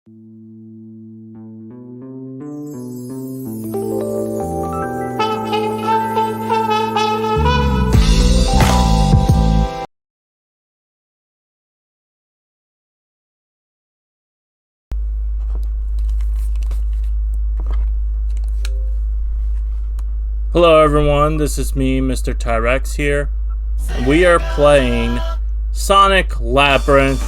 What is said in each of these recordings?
Hello everyone, this is me, Mr. Tyrex here. We are playing Sonic Labyrinth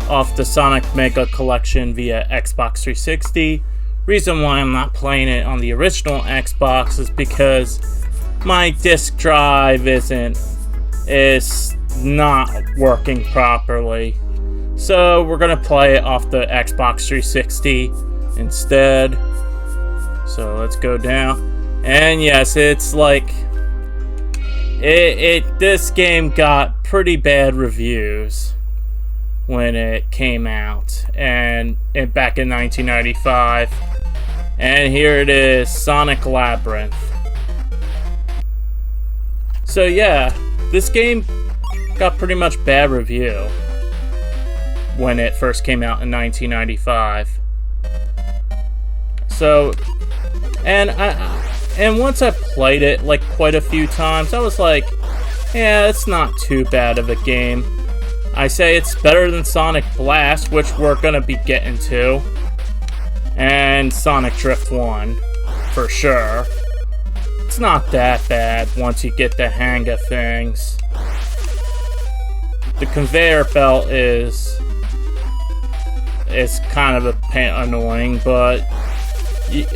off the Sonic Mega Collection via Xbox 360. Reason why I'm not playing it on the original Xbox is because my disk drive is not working properly. So we're gonna play it off the Xbox 360 instead. So let's go down. And yes, it's like this game got pretty bad reviews when it came out and back in 1995. And here it is, Sonic Labyrinth. So yeah, this game got pretty much bad review when it first came out in 1995. So, and once I played it like quite a few times, I was like, yeah, it's not too bad of a game. I say it's better than Sonic Blast, which we're gonna be getting to, and Sonic Drift 1, for sure. It's not that bad once you get the hang of things. The conveyor belt is kind of annoying, but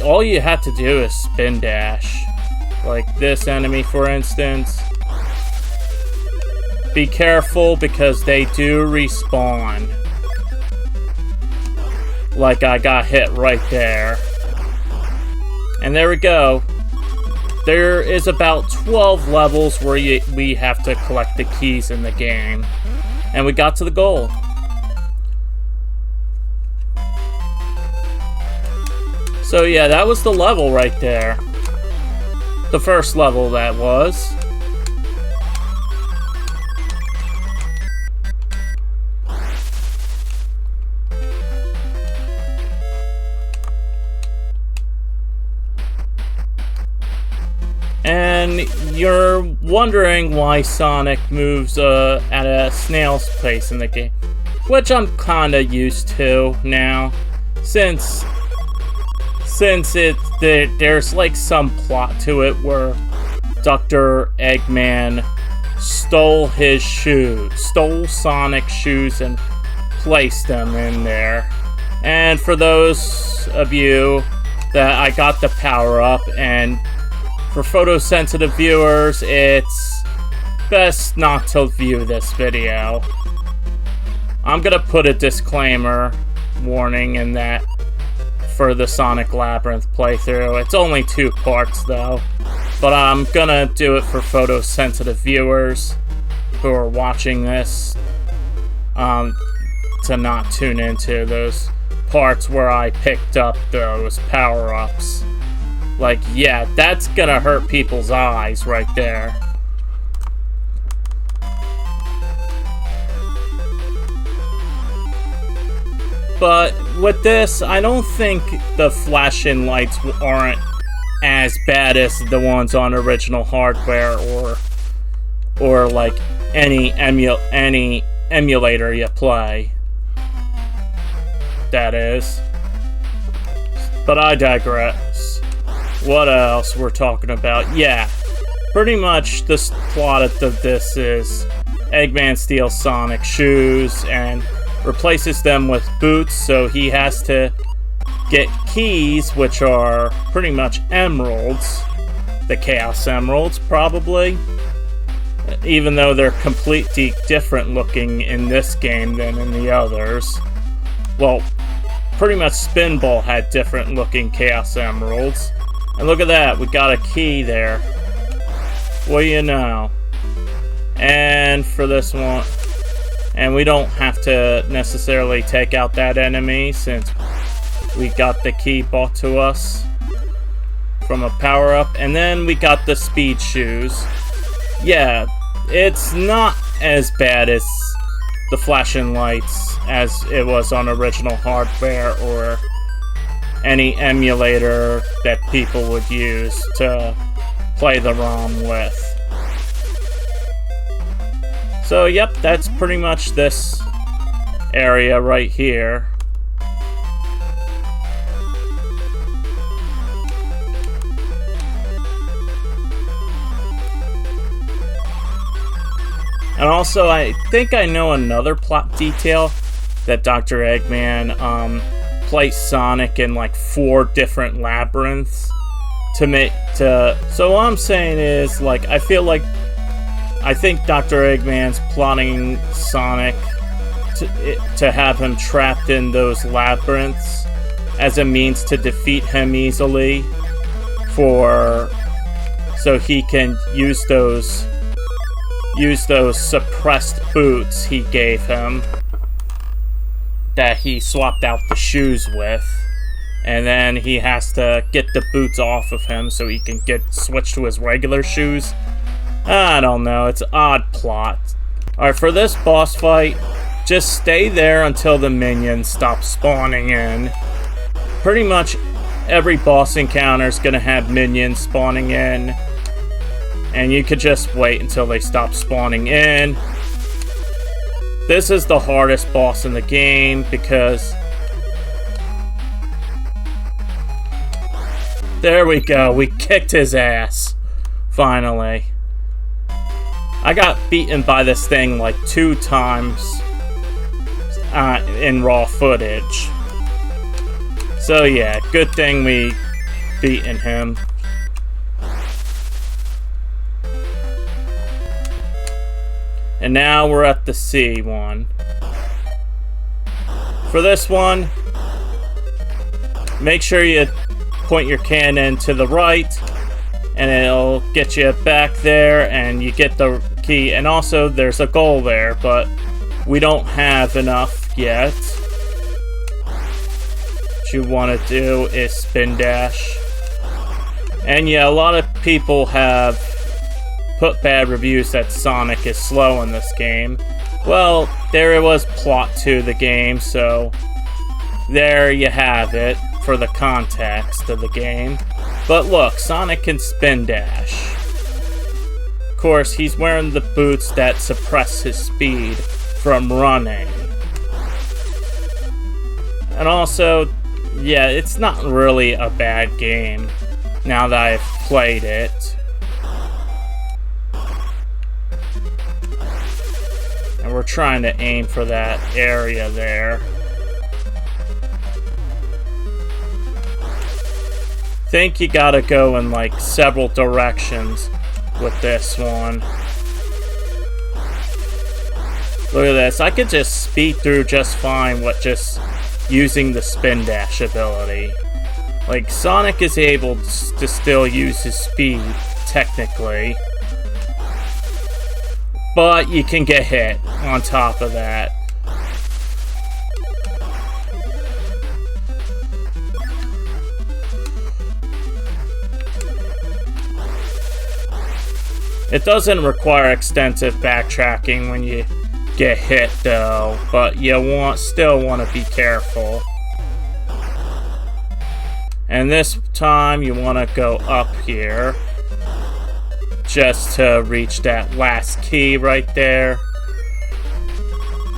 all you have to do is spin dash. Like this enemy, for instance. Be careful because they do respawn. Like I got hit right there. And there we go. There is about 12 levels where we have to collect the keys in the game. And we got to the goal. So yeah, that was the level right there. The first level, that was. And you're wondering why Sonic moves at a snail's pace in the game. Which I'm kinda used to now. Since there's like some plot to it where Dr. Eggman stole Sonic's shoes and placed them in there. And for those of you that I got the power up, and for photosensitive viewers, it's best not to view this video. I'm gonna put a disclaimer warning in that for the Sonic Labyrinth playthrough. It's only 2 parts though, but I'm gonna do it for photosensitive viewers who are watching this to not tune into those parts where I picked up those power-ups. Like, yeah, that's gonna hurt people's eyes right there. But with this, I don't think the flashing lights aren't as bad as the ones on original hardware or like any emulator you play. That is. But I digress. What else we're talking about? Yeah, pretty much the plot of this is Eggman steals Sonic's shoes and replaces them with boots, so he has to get keys, which are pretty much emeralds. The Chaos Emeralds, probably. Even though they're completely different looking in this game than in the others. Well, pretty much Spinball had different looking Chaos Emeralds. And look at that, we got a key there. What do you know? And for this one, and we don't have to necessarily take out that enemy since we got the key brought to us from a power-up. And then we got the speed shoes. Yeah, it's not as bad as the flashing lights as it was on original hardware or any emulator that people would use to play the ROM with. So yep, that's pretty much this area right here. And also, I think I know another plot detail that Dr. Eggman placed Sonic in like 4 different labyrinths so what I'm saying is, like, I think Dr. Eggman's plotting Sonic to have him trapped in those labyrinths as a means to defeat him easily, so he can use those suppressed boots he gave him that he swapped out the shoes with, and then he has to get the boots off of him so he can switch to his regular shoes. I don't know, it's an odd plot. Alright, for this boss fight, just stay there until the minions stop spawning in. Pretty much every boss encounter is gonna have minions spawning in, and you could just wait until they stop spawning in. This is the hardest boss in the game because... There we go, we kicked his ass. Finally. I got beaten by this thing like 2 times in raw footage. So yeah, good thing we beaten him. And now we're at the C one. For this one, make sure you point your cannon to the right, and it'll get you back there, and you get the key. And also, there's a goal there, but we don't have enough yet. What you want to do is spin dash. And yeah, a lot of people have put bad reviews that Sonic is slow in this game. Well, there was plot to the game, so there you have it for the context of the game. But look, Sonic can spin dash. Of course, he's wearing the boots that suppress his speed from running. And also, yeah, it's not really a bad game now that I've played it. And we're trying to aim for that area there. Think you gotta go in like several directions with this one. Look at this, I could just speed through just fine with just using the spin dash ability. Like, Sonic is able to still use his speed, technically. But you can get hit on top of that. It doesn't require extensive backtracking when you get hit though, but you still want to be careful. And this time you want to go up here just to reach that last key right there.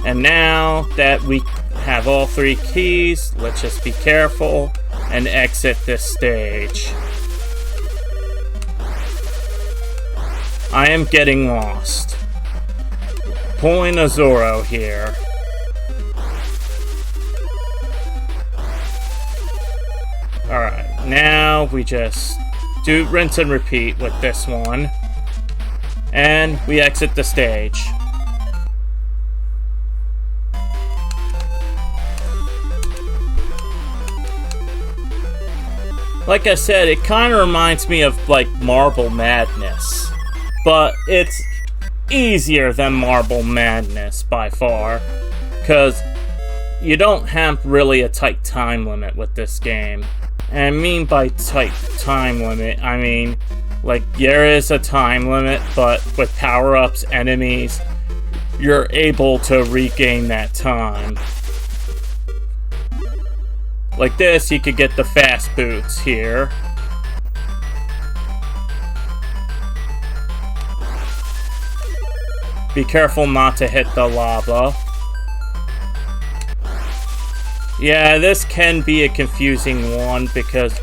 And now that we have all 3 keys, let's just be careful and exit this stage. I am getting lost. Pulling a Zoro here. Alright, now we just do rinse and repeat with this one. And we exit the stage. Like I said, it kind of reminds me of like Marble Madness. But it's easier than Marble Madness by far, because you don't have really a tight time limit with this game. And I mean by tight time limit, I mean, like, there is a time limit, but with power-ups, enemies, you're able to regain that time. Like this, you could get the fast boots here. Be careful not to hit the lava. Yeah, this can be a confusing one because,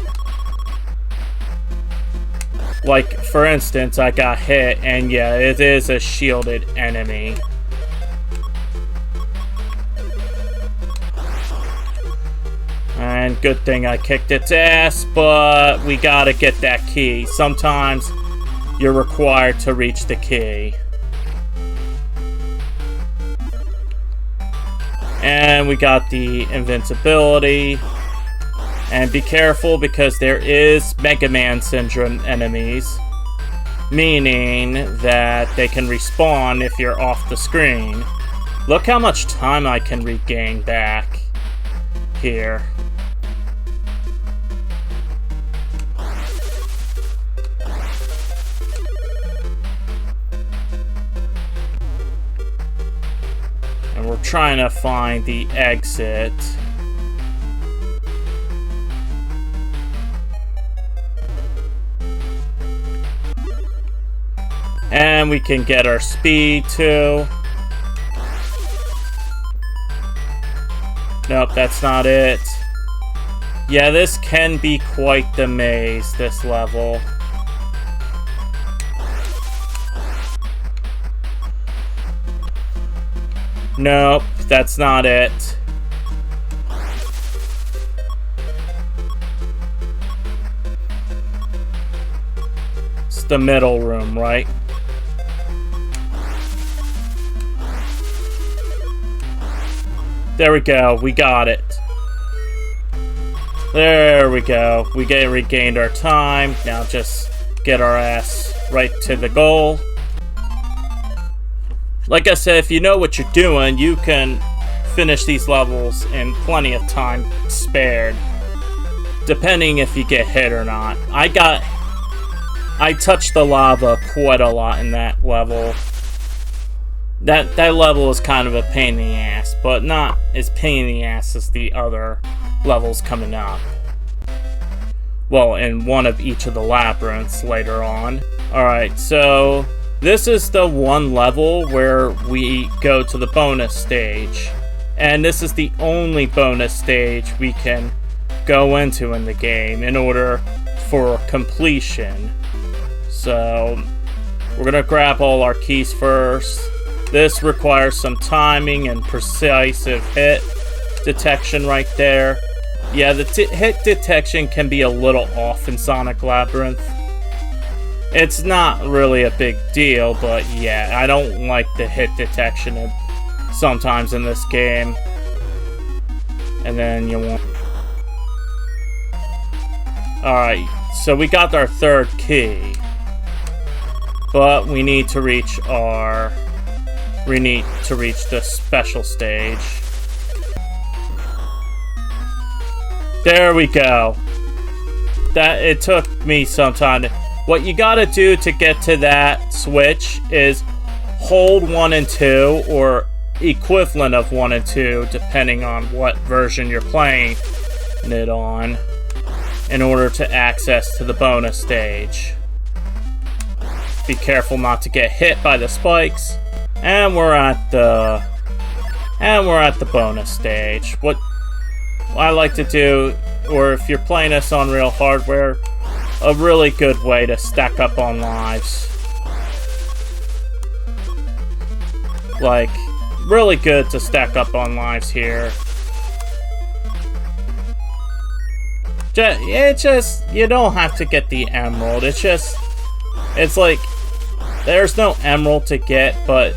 like, for instance, I got hit, and yeah, it is a shielded enemy. And good thing I kicked its ass, but we gotta get that key. Sometimes you're required to reach the key. And we got the invincibility. And be careful because there is Mega Man Syndrome enemies. Meaning that they can respawn if you're off the screen. Look how much time I can regain back here. And we're trying to find the exit. And we can get our speed too. Nope, that's not it. Yeah, this can be quite the maze, this level. Nope, that's not it. It's the middle room, right? There we go, we got it. There we go. We regained our time. Now just get our ass right to the goal. Like I said, if you know what you're doing, you can finish these levels in plenty of time spared. Depending if you get hit or not. I touched the lava quite a lot in that level. That level is kind of a pain in the ass, but not as pain in the ass as the other levels coming up. Well, in one of each of the labyrinths later on. Alright, so this is the one level where we go to the bonus stage. And this is the only bonus stage we can go into in the game in order for completion. So we're gonna grab all our keys first. This requires some timing and precise hit detection right there. Yeah, the hit detection can be a little off in Sonic Labyrinth. It's not really a big deal, but yeah, I don't like the hit detection sometimes in this game. And then you won't. Alright, so we got our third key. But we need to reach our... We need to reach the special stage. There we go. It took me some time. What you gotta do to get to that switch is hold 1 and 2, or equivalent of 1 and 2, depending on what version you're playing it on, in order to access to the bonus stage. Be careful not to get hit by the spikes. And we're at the bonus stage. What I like to do, or if you're playing this on real hardware, a really good way to stack up on lives. Like, really good to stack up on lives here. You don't have to get the emerald. It's like, there's no emerald to get, but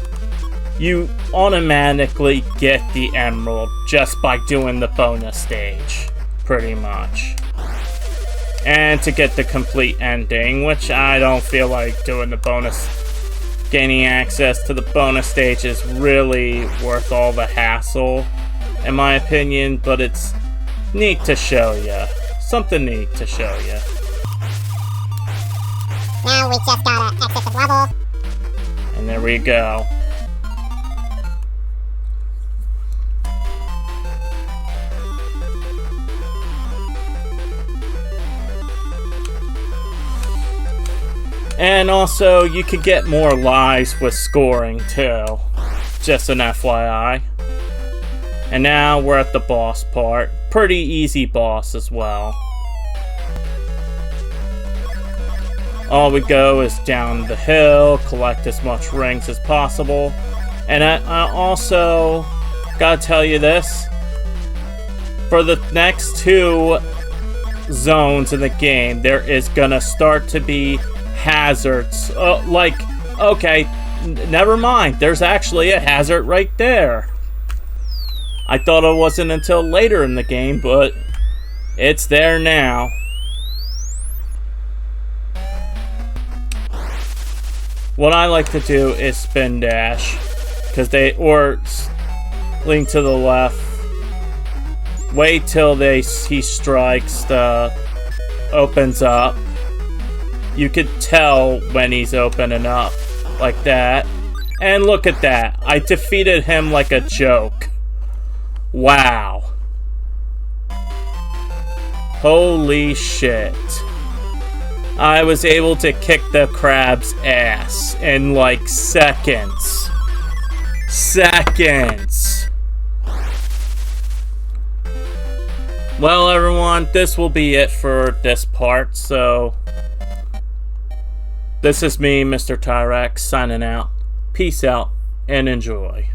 you automatically get the emerald just by doing the bonus stage, pretty much. And to get the complete ending, which I don't feel like doing the bonus, gaining access to the bonus stage is really worth all the hassle, in my opinion, but it's neat to show you. Something neat to show you. Now we just gotta exit the level. And there we go. And also, you could get more lives with scoring, too. Just an FYI. And now we're at the boss part. Pretty easy boss as well. All we go is down the hill, collect as much rings as possible. And I also gotta tell you this. For the next 2 zones in the game, there is gonna start to be hazards. Okay, never mind. There's actually a hazard right there. I thought it wasn't until later in the game, but it's there now. What I like to do is spin dash, or link to the left. Wait till he strikes opens up. You could tell when he's opening up, like that. And look at that. I defeated him like a joke. Wow. Holy shit. I was able to kick the crab's ass in like seconds. Seconds. Well, everyone, this will be it for this part, so this is me, Mr. Tyrex, signing out. Peace out, and enjoy.